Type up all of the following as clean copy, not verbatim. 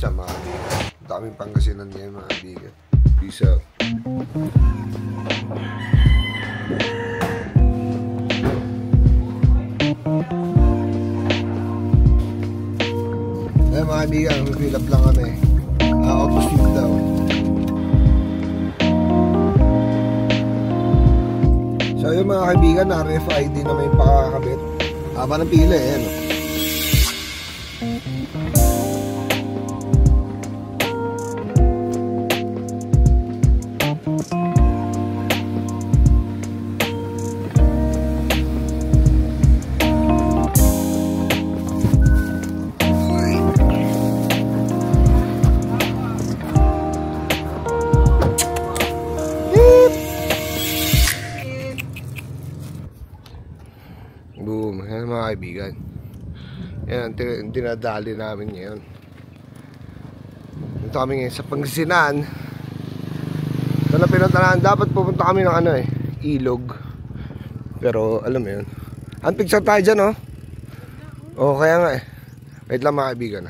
what's up mga kaibigan? Daming Pangasinan ngayon mga kaibigan. Peace out. Ay mga kaibigan, mag-fill up lang kami. Auto-sleep daw. So yung mga kaibigan, na RFID na may pakakabit. Haba ng pila eh, no? Boom, yan mga kaibigan. Yan ang dinadali namin ngayon. Dito kami ngayon sa Pangasinan. Ito na pinuntahan. Dapat pupunta kami ng ano eh, Ilog. Pero alam mo yun, unpicture tayo dyan oh. Oo kaya nga eh. Wait lang mga kaibigan.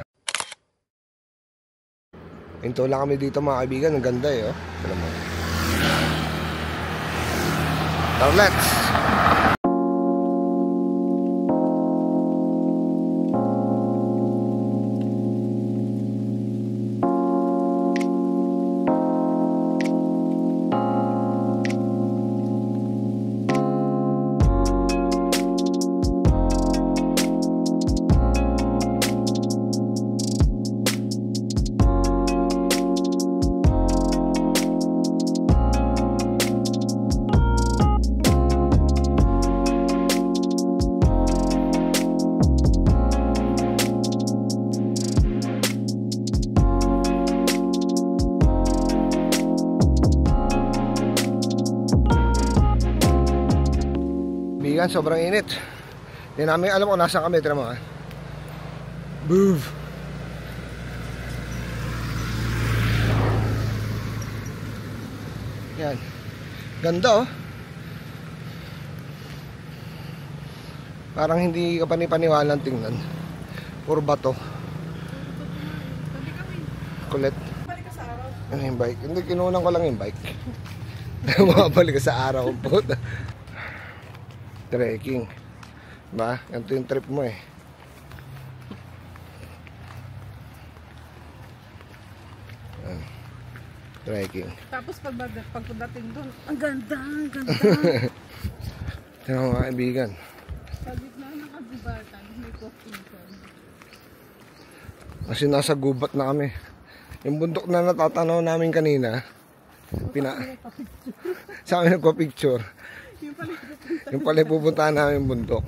Hinto lang kami dito mga kaibigan. Ang ganda eh oh. Alam mo. So let's. Sobrang init. Hindi namin alam kung nasaan kami. Tira mo ha. Move. Yan. Ganda oh. Parang hindi ka panipaniwalang tingnan. Puro bato. Kulit. Balik ka sa araw. Ano yung bike? Hindi, kinunan ko lang yung bike. Makabalik ka sa araw po. Trekking. Diba? Ganito yung trip mo eh. Trekking. Tapos pagdating doon, ang ganda, ang ganda. Tignan mo mga kaibigan. Sa gitna ng kagubatan, may coffee. Kasi nasa gubat na kami. Yung bundok na natatanaw namin kanina, sa amin nagpa-picture. Yung pala pupuntahan namin bundok.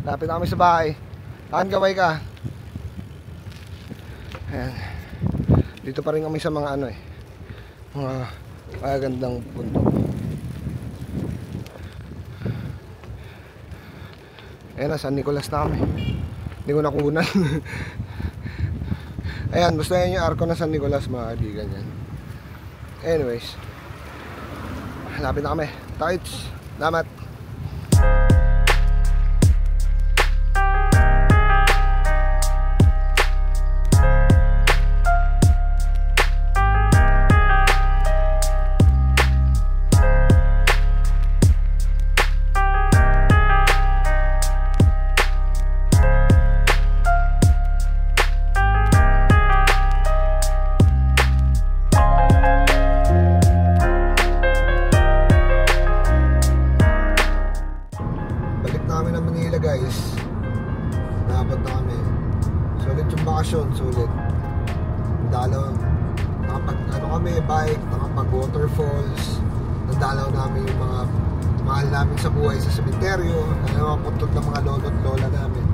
Lapit na kami sa bahay. Taan kaway ka. Ayan. Dito pa rin kami sa mga ano mga magagandang punto. Ayan na, San Nicolas na kami. Hindi ko nakunan. Ayan, basta yan yung arko ng San Nicolas, mga kaibigan yan. Anyways, lapit na kami. Tights, damat. Guys, dapat na kami. Sulit yung bakasyon, sulit. Dalaw, nakapag ano kami, bike, nakapag waterfalls. Nadalaw namin yung mga mahal namin sa buhay sa sementeryo. Ano, mga puntod ng mga lolo at lola namin.